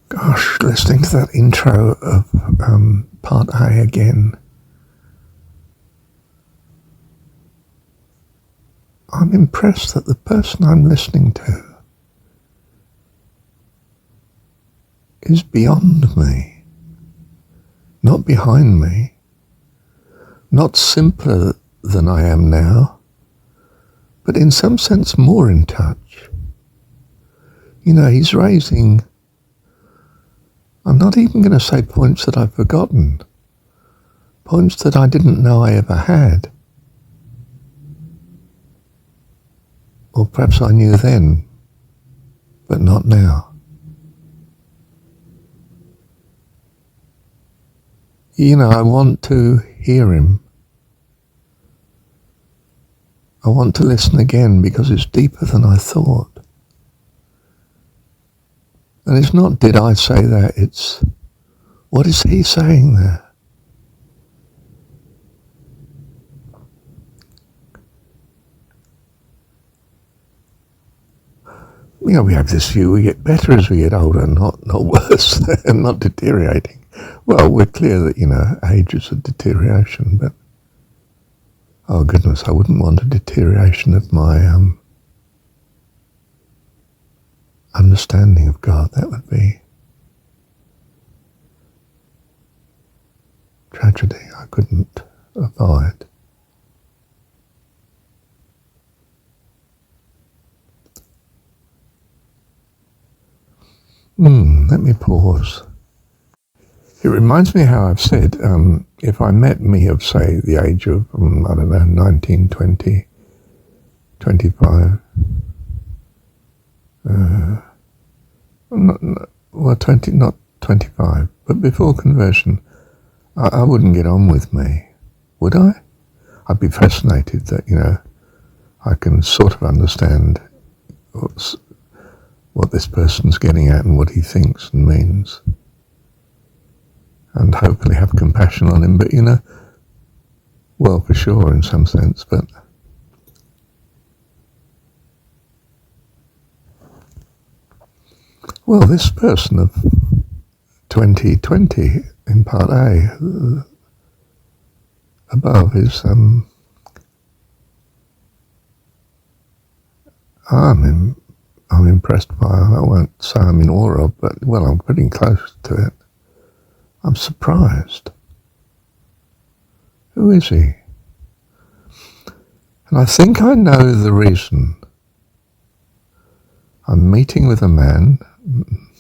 Gosh, listening to that intro of part A again, I'm impressed that the person I'm listening to is beyond me, not behind me, not simpler than I am now, but in some sense more in touch. You know, he's raising, I'm not even going to say points that I've forgotten, points that I didn't know I ever had. Or perhaps I knew then, but not now. You know, I want to hear him. I want to listen again because it's deeper than I thought. And it's not, did I say that? It's, what is he saying there? You know, we have this view, we get better as we get older, not worse, and not deteriorating. Well, we're clear that, you know, age is a deterioration, but, oh goodness, I wouldn't want a deterioration of my understanding of God. That would be tragedy I couldn't avoid. Let me pause. It reminds me how I've said, if I met me of, say, the age of, I don't know, 19, 20, 25, well, 20, not 25, but before conversion, I wouldn't get on with me, would I? I'd be fascinated that, you know, I can sort of understand what this person's getting at and what he thinks and means, and hopefully have compassion on him, but, you know, well, for sure in some sense, but well, this person of 2020 in part A above is I'm impressed by. I won't say I'm in awe of, but well, I'm pretty close to it. I'm surprised. Who is he? And I think I know the reason. I'm meeting with a man,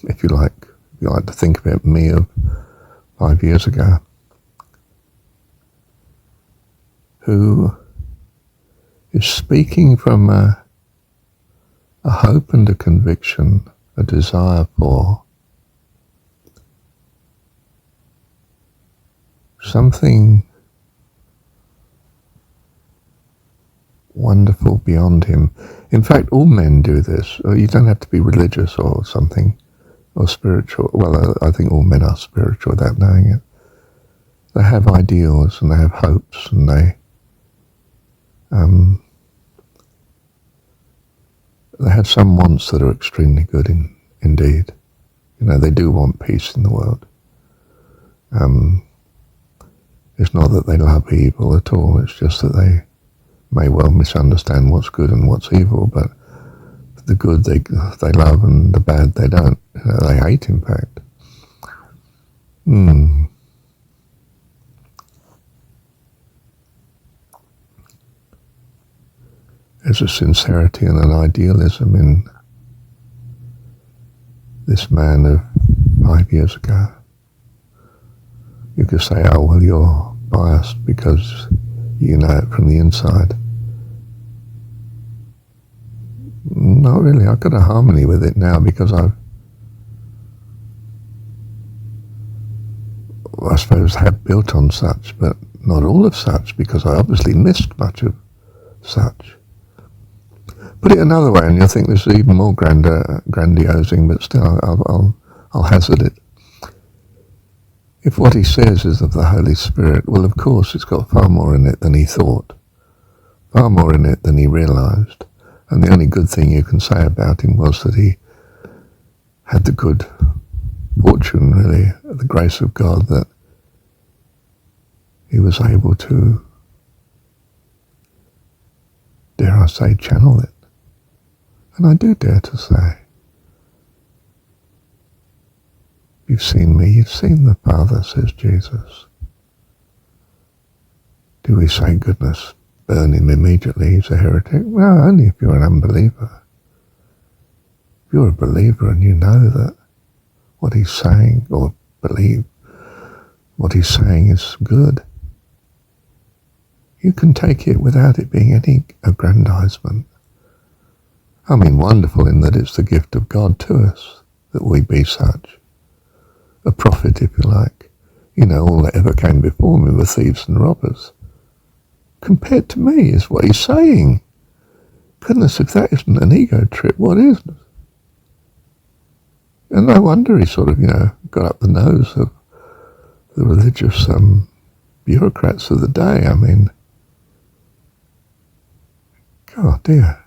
if you like to think about me of 5 years ago, who is speaking from a hope and a conviction, a desire for something wonderful beyond him. In fact, all men do this. You don't have to be religious or something, or spiritual. Well, I think all men are spiritual without knowing it. They have ideals and they have hopes, and they have some wants that are extremely good indeed. You know, they do want peace in the world. It's not that they love evil at all, it's just that they may well misunderstand what's good and what's evil, but the good they love and the bad they don't. You know, they hate, in fact. There's a sincerity and an idealism in this man of 5 years ago. You could say, oh, well, you're biased because you know it from the inside. Not really. I've got a harmony with it now because I suppose have built on such, but not all of such, because I obviously missed much of such. Put it another way, and you'll think this is even more grandiosing, but still, I'll hazard it. If what he says is of the Holy Spirit, well, of course, it's got far more in it than he thought, far more in it than he realized. And the only good thing you can say about him was that he had the good fortune, really, the grace of God, that he was able to, dare I say, channel it. And I do dare to say, you've seen me, you've seen the Father, says Jesus. Do we say, goodness, burn him immediately, he's a heretic? Well, only if you're an unbeliever. If you're a believer and you know that what he's saying, or believe what he's saying is good, you can take it without it being any aggrandizement. I mean, wonderful in that it's the gift of God to us that we be such. A prophet, if you like. You know, all that ever came before me were thieves and robbers. Compared to me is what he's saying. Goodness, if that isn't an ego trip, what is? And no wonder he sort of, got up the nose of the religious bureaucrats of the day. I mean, God dear.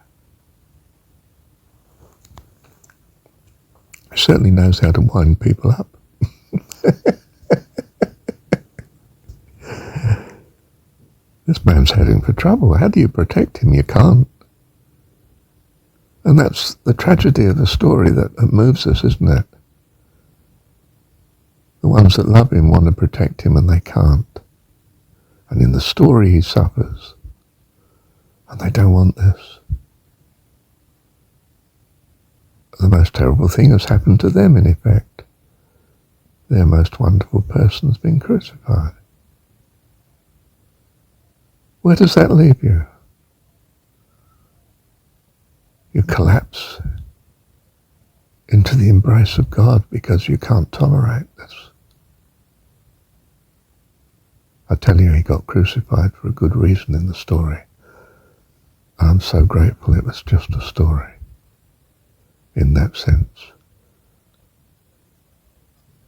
He certainly knows how to wind people up. This man's heading for trouble. How do you protect him? You can't. And that's the tragedy of the story that moves us, isn't it? The ones that love him want to protect him and they can't. And in the story he suffers. And they don't want this. The most terrible thing has happened to them, in effect. Their most wonderful person's been crucified. Where does that leave you? You collapse into the embrace of God because you can't tolerate this. I tell you, he got crucified for a good reason in the story. And I'm so grateful it was just a story in that sense.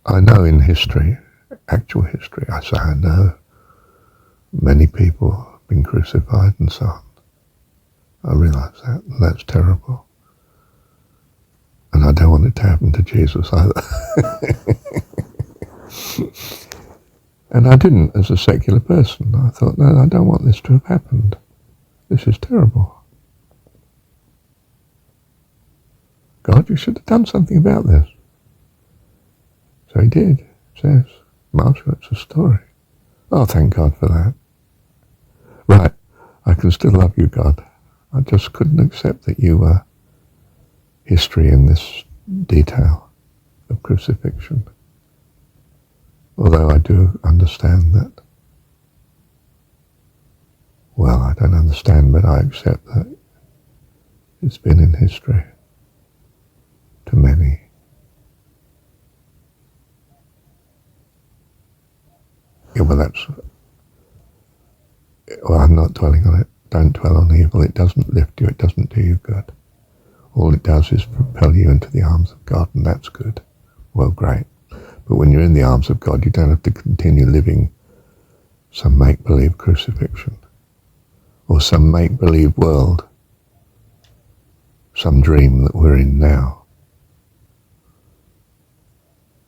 I know in history, actual history, I know many people have been crucified and so on. I realise that, and that's terrible. And I don't want it to happen to Jesus either. And I didn't as a secular person. I thought, no, I don't want this to have happened. This is terrible. God, you should have done something about this. So he did. It says, Marshall, it's a story. Oh, thank God for that. Right, I can still love you, God. I just couldn't accept that you were history in this detail of crucifixion. Although I do understand that. Well, I don't understand, but I accept that it's been in history to many. Yeah, well, I'm not dwelling on it. Don't dwell on evil. It doesn't lift you. It doesn't do you good. All it does is propel you into the arms of God, and that's good. Well, great. But when you're in the arms of God, you don't have to continue living some make-believe crucifixion or some make-believe world, some dream that we're in now.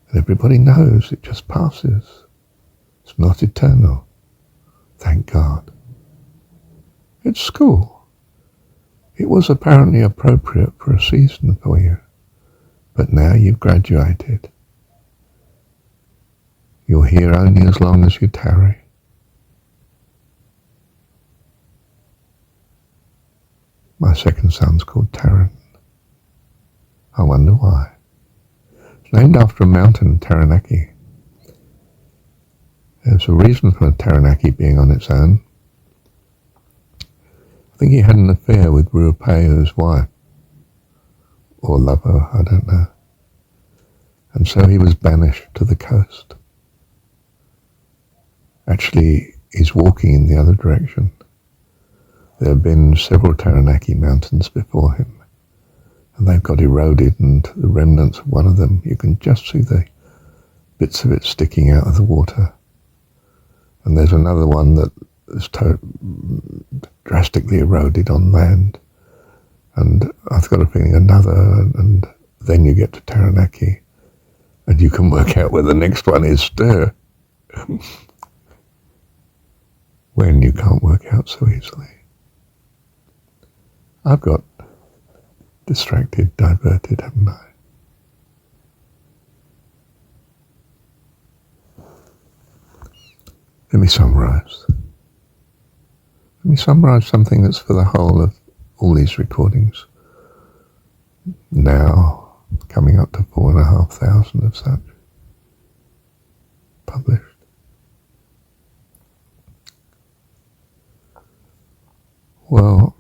And everybody knows it just passes. It's not eternal. Thank God. It's school. It was apparently appropriate for a season for you, but now you've graduated. You're here only as long as you tarry. My second son's called Taran. I wonder why. It's named after a mountain in Taranaki. There's a reason for Taranaki being on its own. I think he had an affair with Ruapehu's wife, or lover, I don't know. And so he was banished to the coast. Actually, he's walking in the other direction. There have been several Taranaki mountains before him, and they've got eroded, and the remnants of one of them, you can just see the bits of it sticking out of the water. And there's another one that is drastically eroded on land. And I've got a feeling another, and then you get to Taranaki, and you can work out where the next one is, stir. When you can't work out so easily. I've got distracted, diverted, haven't I? Let me summarize. Let me summarize something that's for the whole of all these recordings. Now, coming up to 4,500 of such published. Well,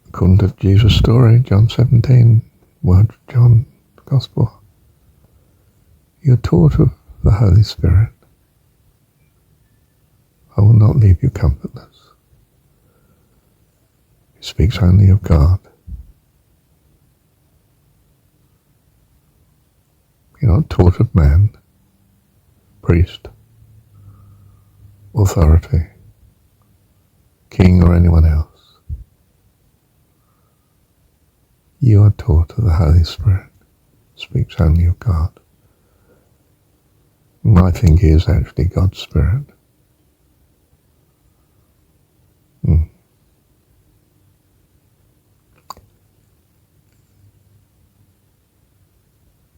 according to Jesus' story, John 17, word of John, Gospel, you're taught of the Holy Spirit. I will not leave you comfortless. He speaks only of God. You're not taught of man, priest, authority, king, or anyone else. You are taught of the Holy Spirit. Speaks only of God. And I think he is actually God's Spirit.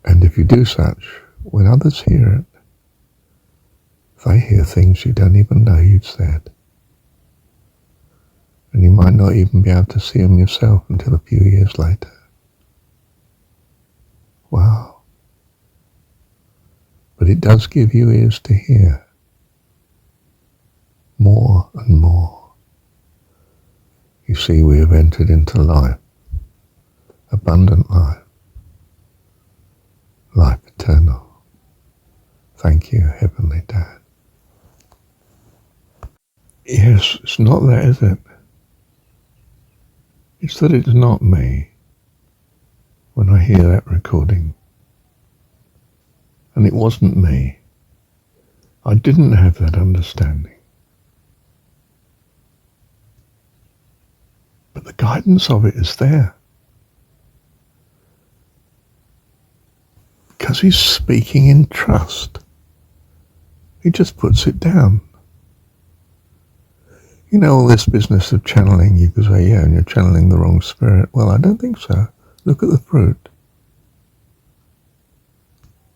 And if you do such, when others hear it, they hear things you don't even know you've said. And you might not even be able to see them yourself until a few years later. Wow. But it does give you ears to hear. More and more. You see, we have entered into life. Abundant life. Life eternal. Thank you, Heavenly Dad. Yes, it's not that, is it? It's that it's not me when I hear that recording. And it wasn't me. I didn't have that understanding. But the guidance of it is there. Because he's speaking in trust. He just puts it down. You know, all this business of channeling, you could say, yeah, and you're channeling the wrong spirit. Well, I don't think so. Look at the fruit.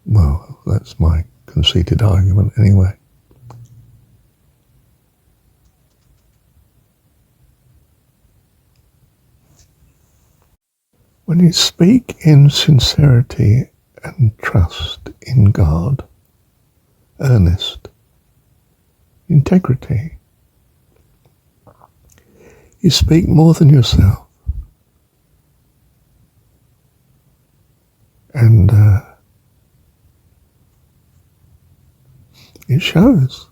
Well, that's my conceited argument anyway. When you speak in sincerity and trust in God, earnest, integrity, you speak more than yourself. And it shows.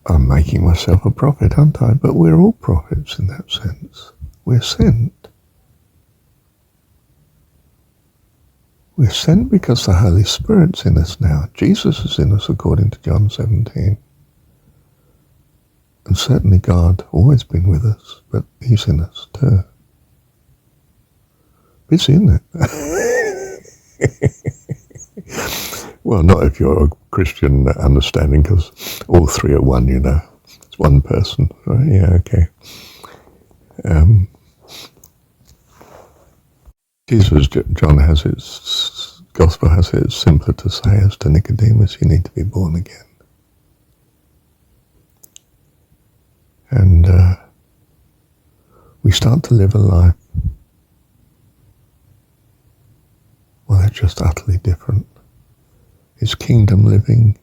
I'm making myself a prophet, aren't I? But we're all prophets in that sense. We're sent. We're sent because the Holy Spirit's in us now. Jesus is in us according to John 17. And certainly God always been with us, but he's in us too. Busy, isn't it? Well, not if you're a Christian understanding, because all three are one, you know. It's one person, right? Yeah, okay. Jesus, John has its, Gospel has it, it's simpler to say as to Nicodemus, you need to be born again. And we start to live a life, well, that's just utterly different. It's kingdom living,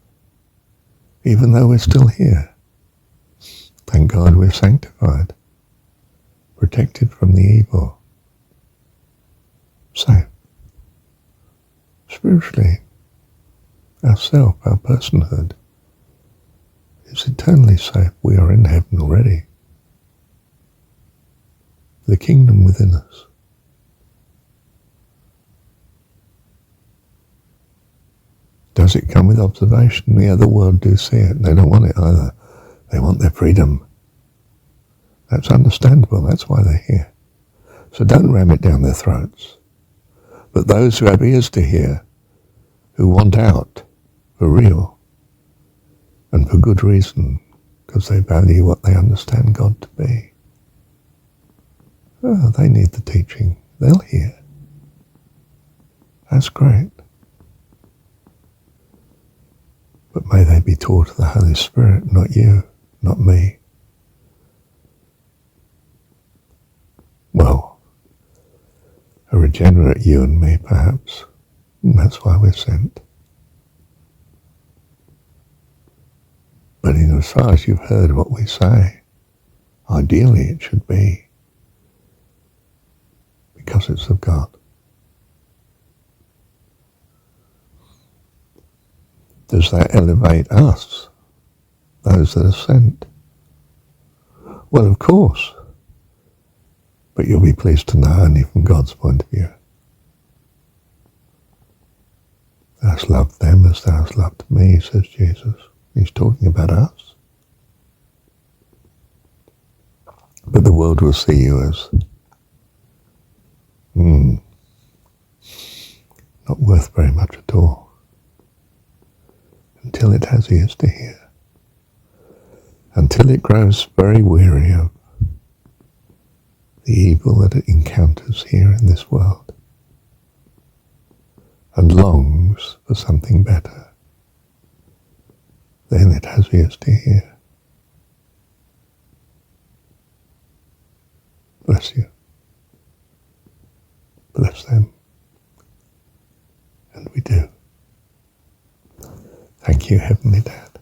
even though we're still here. Thank God we're sanctified, protected from the evil, safe. Spiritually, ourself, our personhood, is eternally safe. We are in heaven already. The kingdom within us. Does it come with observation? Yeah, the world do see it. They don't want it either. They want their freedom. That's understandable. That's why they're here. So don't ram it down their throats. But those who have ears to hear, who want out for real and for good reason, because they value what they understand God to be, they need the teaching. They'll hear. That's great. But may they be taught of the Holy Spirit, not you, not me. Well, a regenerate you and me, perhaps. And that's why we're sent. But in as far as you've heard what we say, ideally it should be because it's of God. Does that elevate us, those that are sent? Well, of course. But you'll be pleased to know only from God's point of view. Thou hast loved them as thou hast loved me, says Jesus. He's talking about us. But the world will see you as not worth very much at all until it has ears to hear, until it grows very weary of the evil that it encounters here in this world and longs for something better. Then it has ears to hear. Bless you. Bless them. And we do. Thank you, Heavenly Dad.